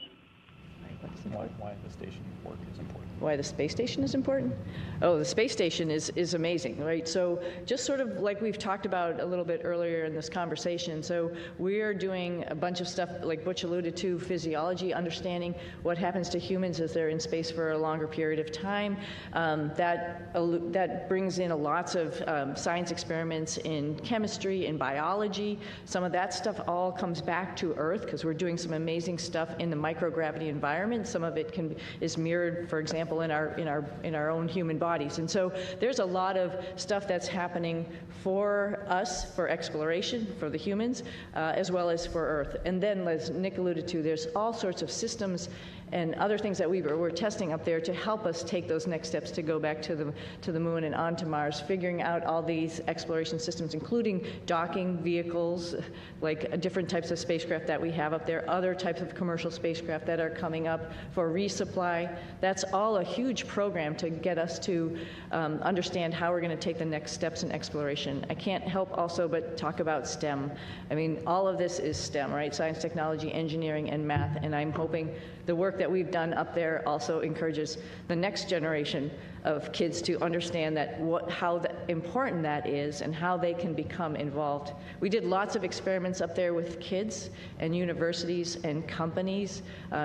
Why the station work is important. Why the space station is important? Oh, the space station is amazing, right? So just sort of like we've talked about a little bit earlier in this conversation, so we're doing a bunch of stuff like Butch alluded to, physiology, understanding what happens to humans as they're in space for a longer period of time. That brings in lots of science experiments in chemistry, in biology. Some of that stuff all comes back to Earth because we're doing some amazing stuff in the microgravity environment. Some of it is mirrored, for example, in our own human bodies. And so there's a lot of stuff that's happening for us, for exploration, for the humans, as well as for Earth. And then, as Nick alluded to, there's all sorts of systems and other things that we're testing up there to help us take those next steps to go back to the moon and onto Mars, figuring out all these exploration systems, including docking vehicles, like different types of spacecraft that we have up there, other types of commercial spacecraft that are coming up for resupply. That's all a huge program to get us to understand how we're going to take the next steps in exploration. I can't help also but talk about STEM. I mean, all of this is STEM, right? Science, technology, engineering, and math, and I'm hoping the work that we've done up there also encourages the next generation of kids to understand that how important that is and how they can become involved. We did lots of experiments up there with kids and universities and companies,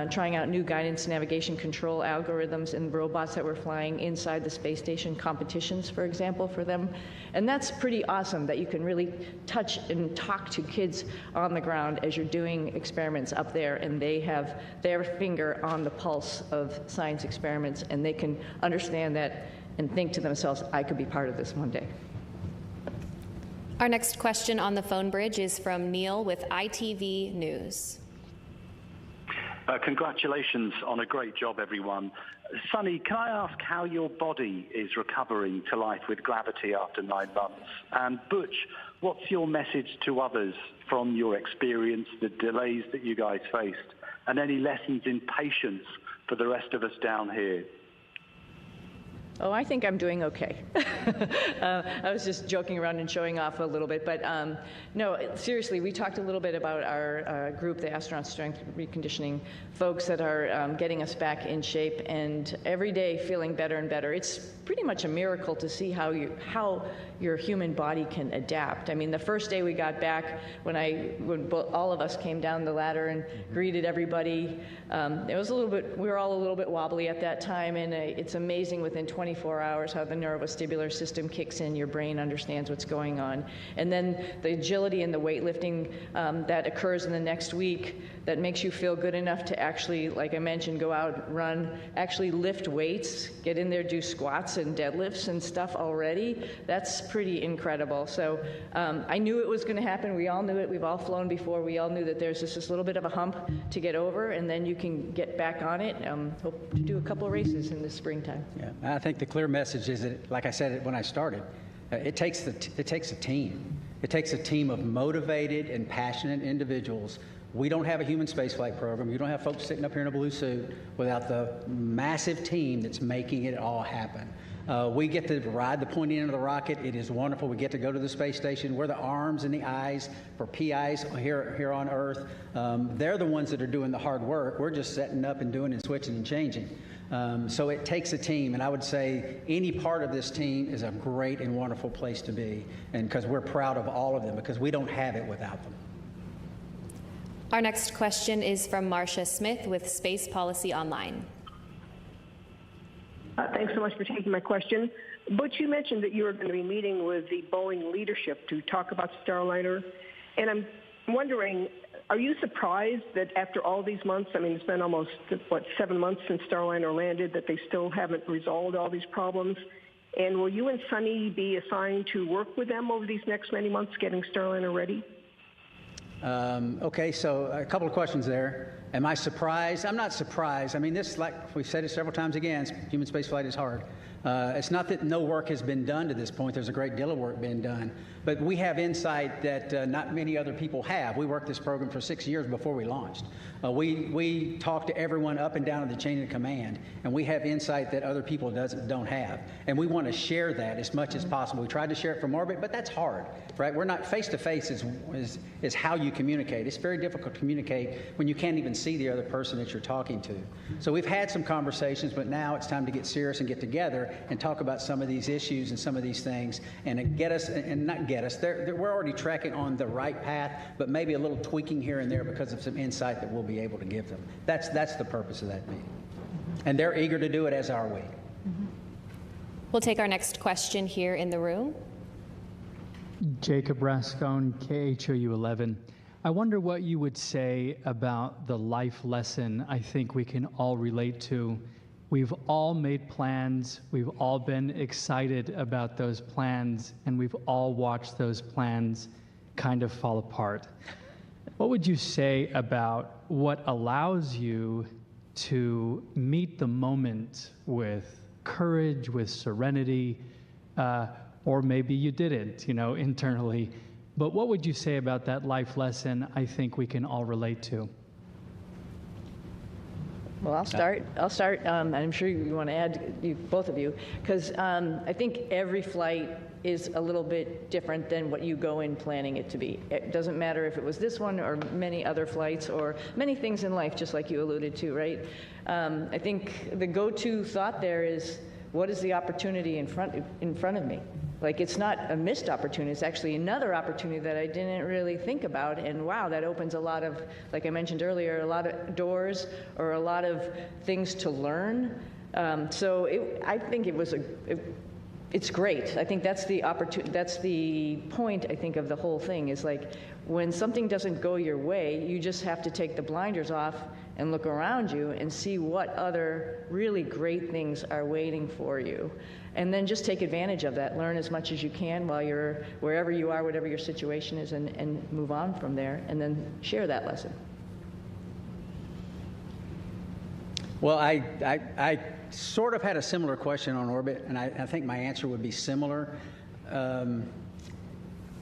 trying out new guidance, navigation, control algorithms and robots that were flying inside the space station, competitions, for example, for them. And that's pretty awesome that you can really touch and talk to kids on the ground as you're doing experiments up there, and they have their finger on the pulse of science experiments, and they can understand that and think to themselves, I could be part of this one day. Our next question on the phone bridge is from Neil with ITV News. Congratulations on a great job, everyone. Sunny, can I ask how your body is recovering to life with gravity after 9 months? And Butch, what's your message to others from your experience, the delays that you guys faced, and any lessons in patience for the rest of us down here? Oh, I think I'm doing okay. I was just joking around and showing off a little bit, but no, seriously, we talked a little bit about our group, the Astronaut Strength Reconditioning folks that are getting us back in shape, and every day feeling better and better. It's pretty much a miracle to see how your human body can adapt. I mean, the first day we got back, when all of us came down the ladder and greeted everybody, it was we were all a little bit wobbly at that time, and it's amazing within 24 hours how the neurovestibular system kicks in, your brain understands what's going on. And then the agility and the weightlifting that occurs in the next week that makes you feel good enough to actually, like I mentioned, go out, run, actually lift weights, get in there, do squats and deadlifts and stuff already. That's pretty incredible. So I knew it was going to happen. We all knew it. We've all flown before. We all knew that there's just this little bit of a hump to get over, and then you can get back on it. Hope to do a couple of races in the springtime. Yeah, I think the clear message is that, like I said when I started, it takes a team. It takes a team of motivated and passionate individuals. We don't have a human spaceflight program. You don't have folks sitting up here in a blue suit without the massive team that's making it all happen. We get to ride the pointy end of the rocket. It is wonderful. We get to go to the space station. We're the arms and the eyes for PIs here on Earth. They're the ones that are doing the hard work. We're just setting up and doing and switching and changing. So it takes a team, and I would say any part of this team is a great and wonderful place to be, and because we're proud of all of them, because we don't have it without them. Our next question is from Marcia Smith with Space Policy Online. Thanks so much for taking my question. Butch, you mentioned that you were going to be meeting with the Boeing leadership to talk about Starliner, and I'm wondering, are you surprised that after all these months, I mean, it's been almost, 7 months since Starliner landed, that they still haven't resolved all these problems? And will you and Sunny be assigned to work with them over these next many months getting Starliner ready? Okay, so a couple of questions there. Am I surprised? I'm not surprised. I mean, this, like we've said it several times again, human spaceflight is hard. It's not that no work has been done to this point. There's a great deal of work being done. But we have insight that not many other people have. We worked this program for 6 years before we launched. We talk to everyone up and down the chain of command, and we have insight that other people don't have. And we want to share that as much as possible. We tried to share it from orbit, but that's hard, right? We're not face-to-face is how you communicate. It's very difficult to communicate when you can't even see the other person that you're talking to. So we've had some conversations, but now it's time to get serious and get together and talk about some of these issues and some of these things, and get us, and not get us. We're already tracking on the right path, but maybe a little tweaking here and there because of some insight that we'll be able to give them. That's the purpose of that meeting. And they're eager to do it, as are we. We'll take our next question here in the room. Jacob Rascone, KHOU 11. I wonder what you would say about the life lesson I think we can all relate to. We've all made plans, we've all been excited about those plans, and we've all watched those plans kind of fall apart. What would you say about what allows you to meet the moment with courage, with serenity, or maybe you didn't, internally. But what would you say about that life lesson I think we can all relate to? Well, I'll start. I'm sure you want to add, both of you, because I think every flight is a little bit different than what you go in planning it to be. It doesn't matter if it was this one or many other flights or many things in life, just like you alluded to, right? I think the go-to thought there is, what is the opportunity in front of me? Like, it's not a missed opportunity, it's actually another opportunity that I didn't really think about, and wow, that opens a lot of, like I mentioned earlier, a lot of doors or a lot of things to learn. I think it's great. I think that's the opportunity, that's the point, I think, of the whole thing, is like, when something doesn't go your way, you just have to take the blinders off and look around you and see what other really great things are waiting for you. And then just take advantage of that. Learn as much as you can while you're wherever you are, whatever your situation is, and move on from there, and then share that lesson. Well, I sort of had a similar question on orbit, and I think my answer would be similar.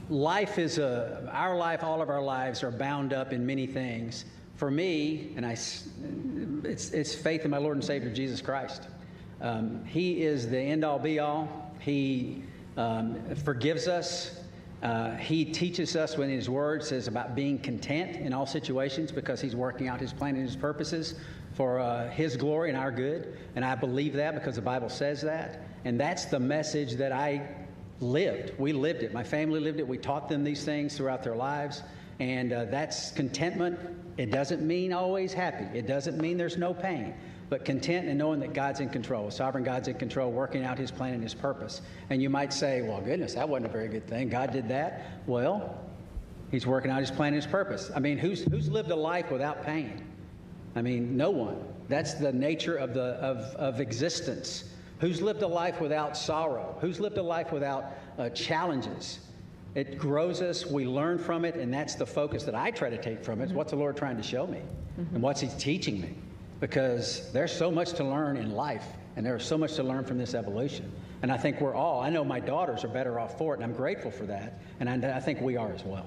Life is our life, all of our lives are bound up in many things. For me, and it's faith in my Lord and Savior, Jesus Christ. He is the end-all, be-all. He forgives us. He teaches us when his word says about being content in all situations because he's working out his plan and his purposes for his glory and our good. And I believe that because the Bible says that. And that's the message that I lived. We lived it. My family lived it. We taught them these things throughout their lives. And that's contentment. It doesn't mean always happy. It doesn't mean there's no pain. But content and knowing that God's in control, sovereign God's in control, working out his plan and his purpose. And you might say, well, goodness, that wasn't a very good thing. God did that. Well, he's working out his plan and his purpose. I mean, who's lived a life without pain? I mean, no one. That's the nature of existence. Who's lived a life without sorrow? Who's lived a life without challenges? It grows us. We learn from it, and that's the focus that I try to take from it. Is what's the Lord trying to show me, and what's he teaching me? Because there's so much to learn in life, and there's so much to learn from this evolution. And I think we're all, I know my daughters are better off for it, and I'm grateful for that, and I think we are as well.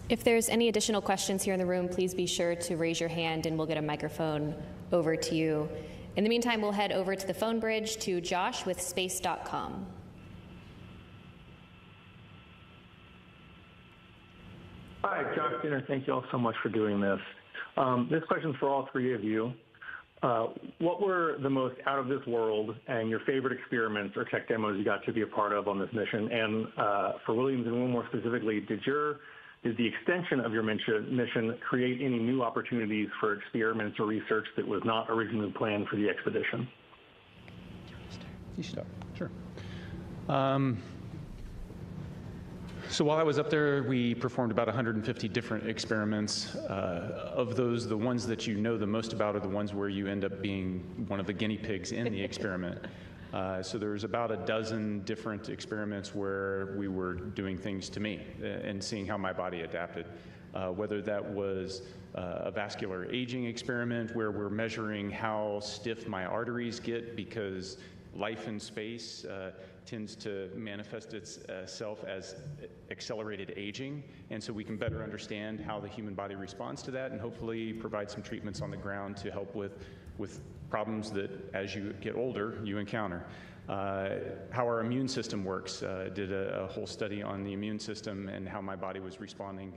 If there's any additional questions here in the room, please be sure to raise your hand and we'll get a microphone over to you. In the meantime, we'll head over to the phone bridge to Josh with space.com. Hi, Josh Dinner. Thank you all so much for doing this. This question's for all three of you. What were the most out of this world and your favorite experiments or tech demos you got to be a part of on this mission? And for Williams and Wilmore specifically, did the extension of your mission create any new opportunities for experiments or research that was not originally planned for the expedition? You start. Sure. So while I was up there, we performed about 150 different experiments. Of those, the ones that you know the most about are the ones where you end up being one of the guinea pigs in the experiment. So there was about a dozen different experiments where we were doing things to me and seeing how my body adapted. Whether that was a vascular aging experiment where we're measuring how stiff my arteries get because life in space tends to manifest itself as accelerated aging, and so we can better understand how the human body responds to that and hopefully provide some treatments on the ground to help with problems that as you get older you encounter. How our immune system works. Did a whole study on the immune system and how my body was responding.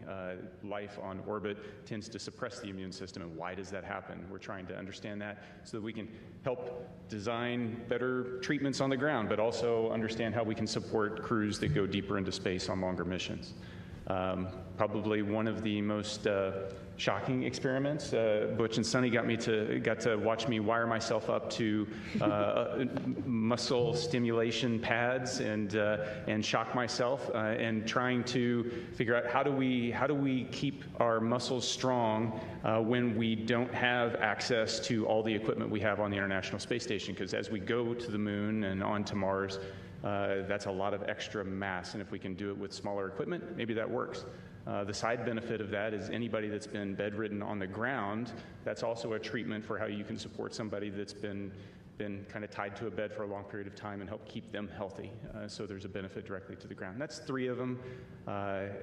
Life on orbit tends to suppress the immune system, and why does that happen? We're trying to understand that so that we can help design better treatments on the ground, but also understand how we can support crews that go deeper into space on longer missions. Probably one of the most shocking experiments. Butch and Sunny got to watch me wire myself up to muscle stimulation pads and shock myself and trying to figure out how do we keep our muscles strong when we don't have access to all the equipment we have on the International Space Station, because as we go to the moon and on to Mars, that's a lot of extra mass, and if we can do it with smaller equipment, maybe that works. The side benefit of that is anybody that's been bedridden on the ground, that's also a treatment for how you can support somebody that's been kind of tied to a bed for a long period of time and help keep them healthy. So there's a benefit directly to the ground. That's three of them.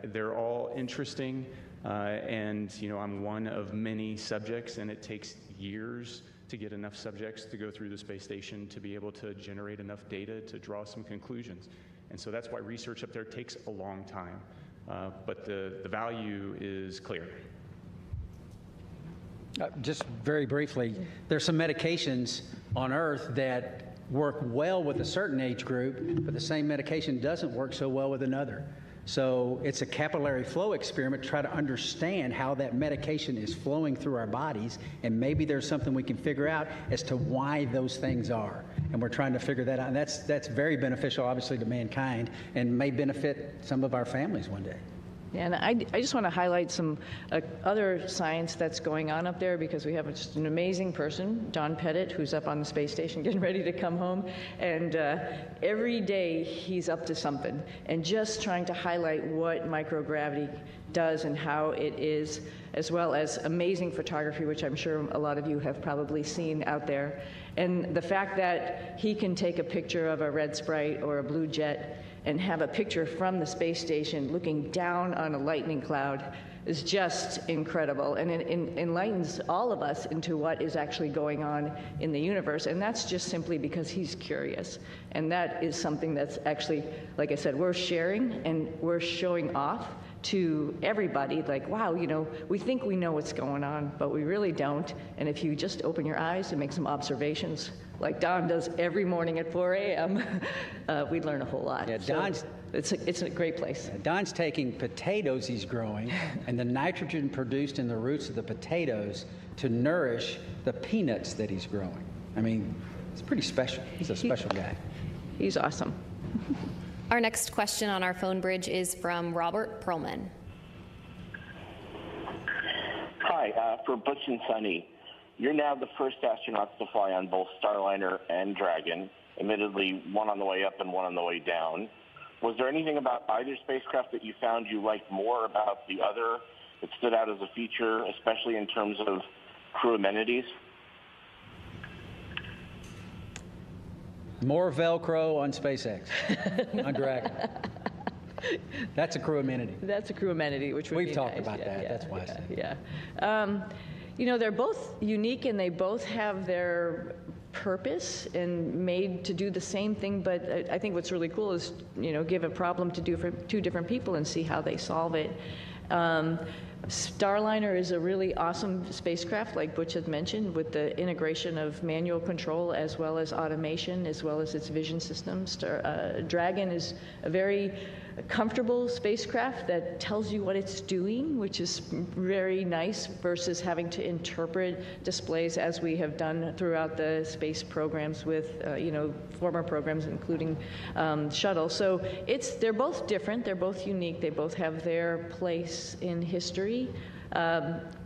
They're all interesting, and I'm one of many subjects, and it takes years to get enough subjects to go through the space station to be able to generate enough data to draw some conclusions. And so that's why research up there takes a long time. But the value is clear. Just very briefly, there's some medications on Earth that work well with a certain age group, but the same medication doesn't work so well with another. So it's a capillary flow experiment to try to understand how that medication is flowing through our bodies, and maybe there's something we can figure out as to why those things are. And we're trying to figure that out. And that's very beneficial, obviously, to mankind and may benefit some of our families one day. And I just want to highlight some other science that's going on up there, because we have just an amazing person, Don Pettit, who's up on the space station getting ready to come home. And every day he's up to something and just trying to highlight what microgravity does and how it is, as well as amazing photography, which I'm sure a lot of you have probably seen out there. And the fact that he can take a picture of a red sprite or a blue jet and have a picture from the space station looking down on a lightning cloud is just incredible, and it enlightens all of us into what is actually going on in the universe, and that's just simply because he's curious. And that is something that's actually, like I said, we're sharing and we're showing off to everybody, like, wow, you know, we think we know what's going on, but we really don't. And if you just open your eyes and make some observations, like Don does every morning at 4 a.m., we'd learn a whole lot. Yeah, Don's, it's a great place. Don's taking potatoes he's growing and the nitrogen produced in the roots of the potatoes to nourish the peanuts that he's growing. I mean, it's pretty special. He's a special guy. He's awesome. Our next question on our phone bridge is from Robert Perlman. Hi, for Butch and Sunny. You're now the first astronauts to fly on both Starliner and Dragon, admittedly one on the way up and one on the way down. Was there anything about either spacecraft that you found you liked more about the other that stood out as a feature, especially in terms of crew amenities? More Velcro on SpaceX, on Dragon. That's a crew amenity. That's a crew amenity, which would We've be talked nice. about that. Yeah, That's why I said it. Yeah. You know, they're both unique and they both have their purpose and made to do the same thing, but I think what's really cool is, you know, give a problem to do for two different people and see how they solve it. Starliner is a really awesome spacecraft, like Butch had mentioned, with the integration of manual control as well as automation, as well as its vision systems. Dragon is a very comfortable spacecraft that tells you what it's doing, which is very nice versus having to interpret displays as we have done throughout the space programs with, you know, former programs, including shuttle. So they're both different, they're both unique, they both have their place in history.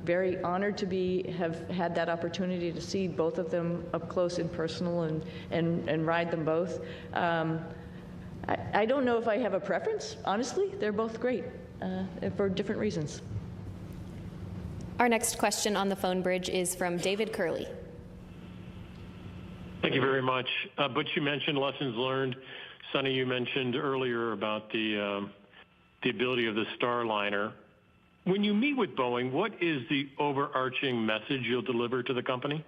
Very honored to have had that opportunity to see both of them up close and personal and ride them both. I don't know if I have a preference, honestly. They're both great for different reasons. Our next question on the phone bridge is from David Curley. Thank you very much. Butch, you mentioned lessons learned. Sunny, you mentioned earlier about the ability of the Starliner. When you meet with Boeing, what is the overarching message you'll deliver to the company?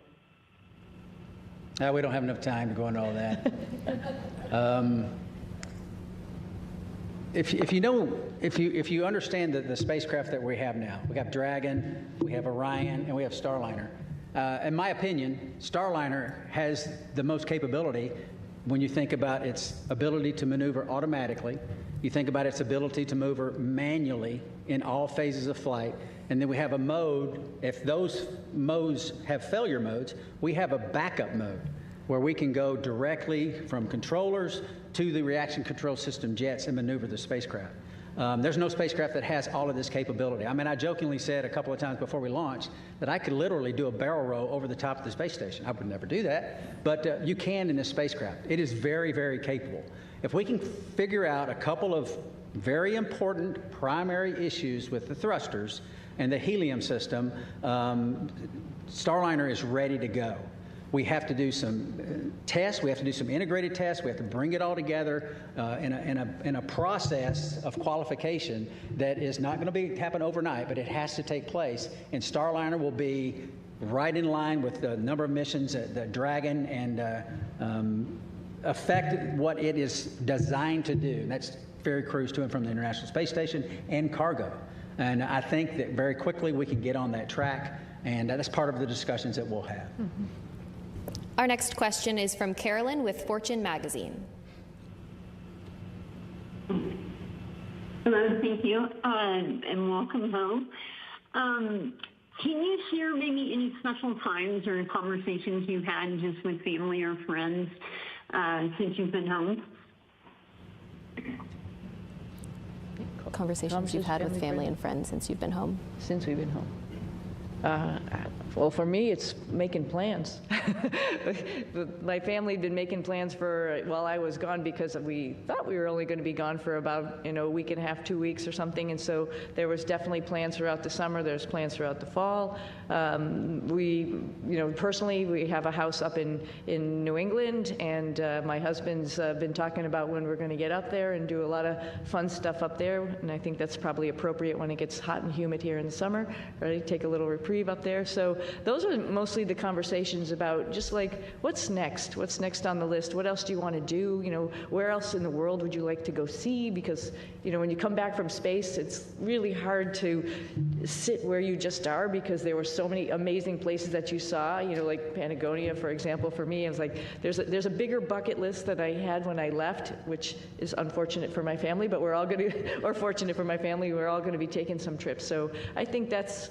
We don't have enough time to go into all that. If you understand the spacecraft that we have now, we have Dragon, we have Orion, and we have Starliner. In my opinion, Starliner has the most capability when you think about its ability to maneuver automatically, you think about its ability to maneuver manually in all phases of flight, and then we have a mode, if those modes have failure modes, we have a backup mode where we can go directly from controllers to the reaction control system jets and maneuver the spacecraft. There's no spacecraft that has all of this capability. I mean, I jokingly said a couple of times before we launched that I could literally do a barrel roll over the top of the space station. I would never do that, but you can in this spacecraft. It is very, very capable. If we can figure out a couple of very important primary issues with the thrusters and the helium system, Starliner is ready to go. We have to do some tests. We have to do some integrated tests. We have to bring it all together in a process of qualification that is not going to happen overnight, but it has to take place. And Starliner will be right in line with the number of missions that Dragon and affect what it is designed to do. And that's ferry crews to and from the International Space Station and cargo. And I think that very quickly we can get on that track, and that's part of the discussions that we'll have. Mm-hmm. Our next question is from Carolyn with Fortune Magazine. Hello, thank you, and welcome home. Can you share maybe any special times or conversations you've had just with family or friends since you've been home? Conversations you've had with family and friends since you've been home? Since we've been home. Well, for me, it's making plans. My family had been making plans while I was gone because we thought we were only going to be gone for about, a week and a half, 2 weeks or something. And so there was definitely plans throughout the summer. There's plans throughout the fall. Personally, we have a house up in New England, and my husband's been talking about when we're going to get up there and do a lot of fun stuff up there. And I think that's probably appropriate when it gets hot and humid here in the summer, right? Take a little reprieve up there. So those are mostly the conversations about just like, what's next? What's next on the list? What else do you want to do? Where else in the world would you like to go see? Because, when you come back from space, it's really hard to sit where you just are because there were so many amazing places that you saw, like Patagonia, for example. For me, I was like, there's a bigger bucket list than I had when I left, which is unfortunate for my family, but we're all going to, or fortunate for my family, we're all going to be taking some trips. So I think that's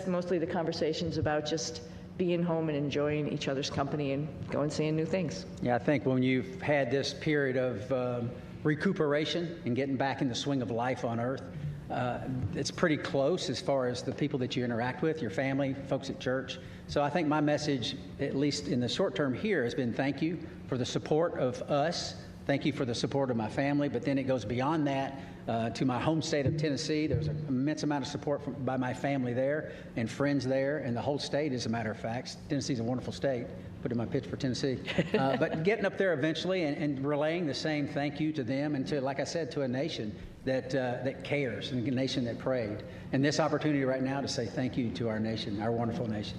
mostly the conversations about just being home and enjoying each other's company and going and seeing new things. Yeah, I think when you've had this period of recuperation and getting back in the swing of life on Earth, it's pretty close as far as the people that you interact with, your family, folks at church. So I think my message, at least in the short term here, has been thank you for the support of us. Thank you for the support of my family. But then it goes beyond that to my home state of Tennessee. There's an immense amount of support by my family there and friends there, and the whole state, as a matter of fact. Tennessee's a wonderful state. Put in my pitch for Tennessee. But getting up there eventually and relaying the same thank you to them and to, like I said, to a nation that cares, and a nation that prayed. And this opportunity right now to say thank you to our nation, our wonderful nation.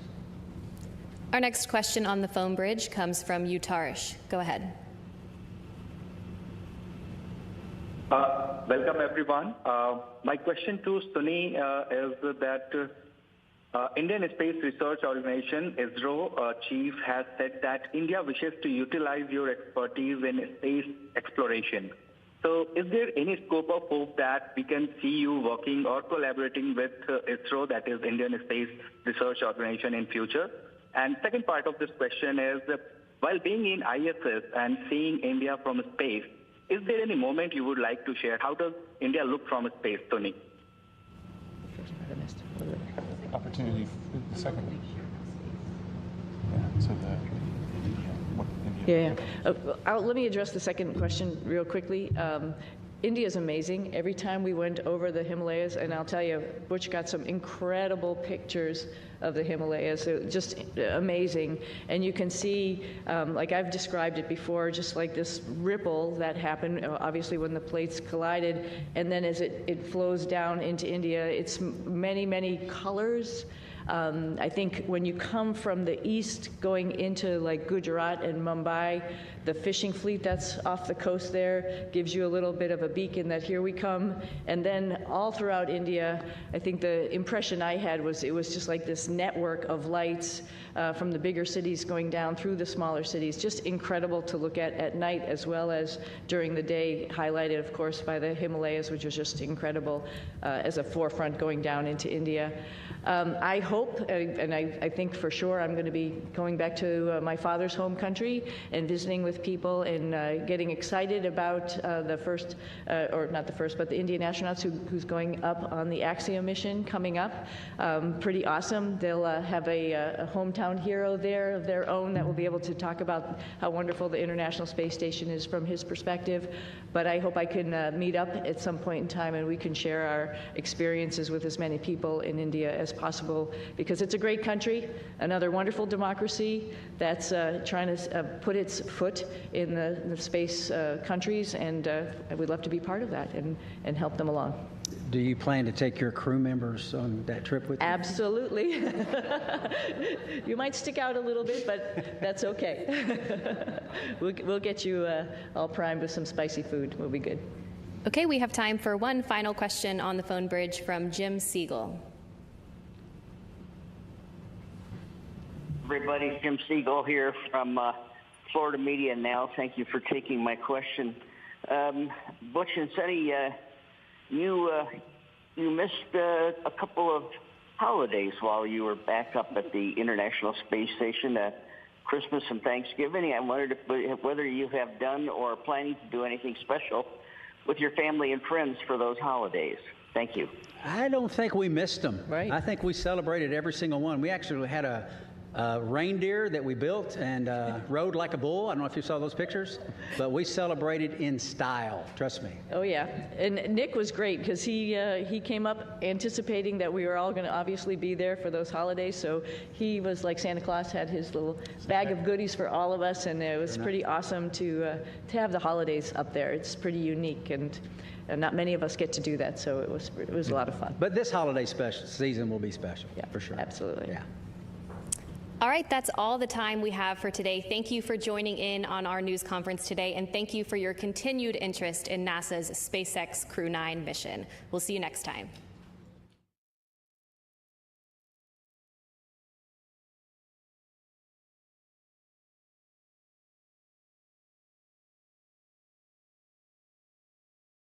Our next question on the phone bridge comes from Utarish. Go ahead. Welcome, everyone. My question to Suni is that Indian Space Research Organization, ISRO chief has said that India wishes to utilize your expertise in space exploration. So is there any scope of hope that we can see you working or collaborating with ISRO, that is Indian Space Research Organization, in future? And second part of this question is, while being in ISS and seeing India from space, is there any moment you would like to share? How does India look from space, Tony? Opportunity for the second. Let me address the second question real quickly. India is amazing. Every time we went over the Himalayas, and I'll tell you, Butch got some incredible pictures of the Himalayas, just amazing. And you can see, like I've described it before, just like this ripple that happened, obviously when the plates collided, and then as it flows down into India, it's many, many colors. I think when you come from the east going into like Gujarat and Mumbai, the fishing fleet that's off the coast there gives you a little bit of a beacon that here we come. And then all throughout India, I think the impression I had was it was just like this network of lights from the bigger cities going down through the smaller cities. Just incredible to look at night as well as during the day, highlighted, of course, by the Himalayas, which was just incredible as a forefront going down into India. I hope, and I think for sure, I'm going to be going back to my father's home country and visiting with people and getting excited about the first, or not the first, but the Indian astronauts who's going up on the Axiom mission coming up. Pretty awesome. They'll have a hometown hero there of their own that will be able to talk about how wonderful the International Space Station is from his perspective. But I hope I can meet up at some point in time and we can share our experiences with as many people in India as possible, because it's a great country, another wonderful democracy that's trying to put its foot in the space countries, and we'd love to be part of that and help them along. Do you plan to take your crew members on that trip with you? Absolutely. You might stick out a little bit, but that's okay. We'll get you all primed with some spicy food. We'll be good. Okay, we have time for one final question on the phone bridge from Jim Siegel. Everybody, Jim Siegel here from Florida Media Now. Thank you for taking my question. Butch and Sunny, you missed a couple of holidays while you were back up at the International Space Station, Christmas and Thanksgiving. I wondered whether you have done or are planning to do anything special with your family and friends for those holidays. Thank you. I don't think we missed them. Right. I think we celebrated every single one. We actually had a reindeer that we built and rode like a bull. I don't know if you saw those pictures, but we celebrated in style. Trust me. Oh yeah, and Nick was great because he came up anticipating that we were all going to obviously be there for those holidays. So he was like Santa Claus, had his little bag of goodies for all of us, and it was pretty awesome to have the holidays up there. It's pretty unique, and not many of us get to do that. So it was a lot of fun. But this holiday season will be special. Yeah, for sure. Absolutely. Yeah. All right, that's all the time we have for today. Thank you for joining in on our news conference today, and thank you for your continued interest in NASA's SpaceX Crew 9 mission. We'll see you next time.